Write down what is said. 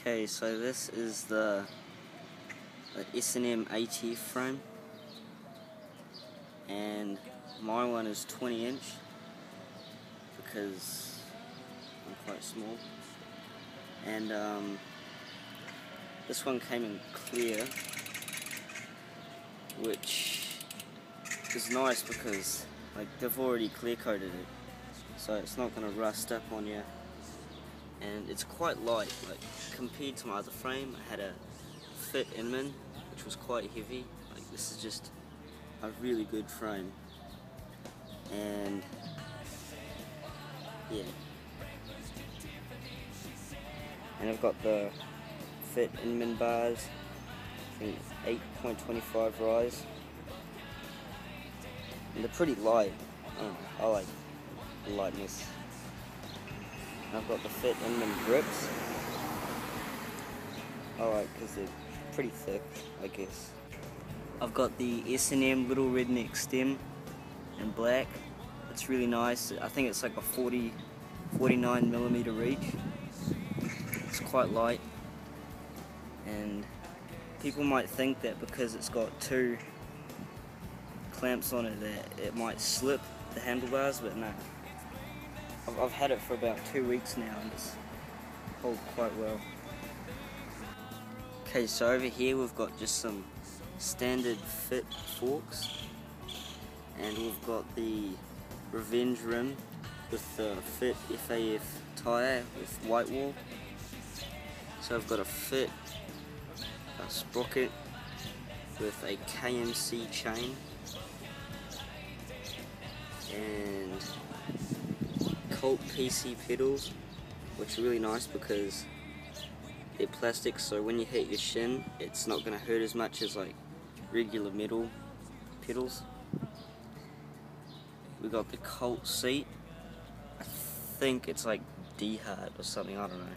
Okay, so this is the S&M ATF frame, and my one is 20 inch because I'm quite small, and this one came in clear, which is nice because they've already clear coated it, so it's not going to rust up on you. And it's quite light, compared to my other frame. I had a fit inman, which was quite heavy. This is just a really good frame, and yeah. And I've got the fit inman bars, I think 8.25 rise, and they're pretty light. I like the lightness. I've got the fit inman grips. I like because they're pretty thick, I guess. I've got the S&M little readneck stem in black. It's really nice. I think it's like a 49mm reach. It's quite light, and people might think that because it's got two clamps on it that it might slip the handlebars, but no. I've had it for about 2 weeks now and it's holds quite well. Okay, so over here we've got just some standard fit forks, and we've got the Revenge rim with the fit FAF tyre with white wall. So I've got a fit sprocket with a KMC chain, and Colt PC pedals, which are really nice because they're plastic, so when you hit your shin it's not going to hurt as much as regular metal pedals. We got the Colt seat. I think it's D-hard or something, I don't know.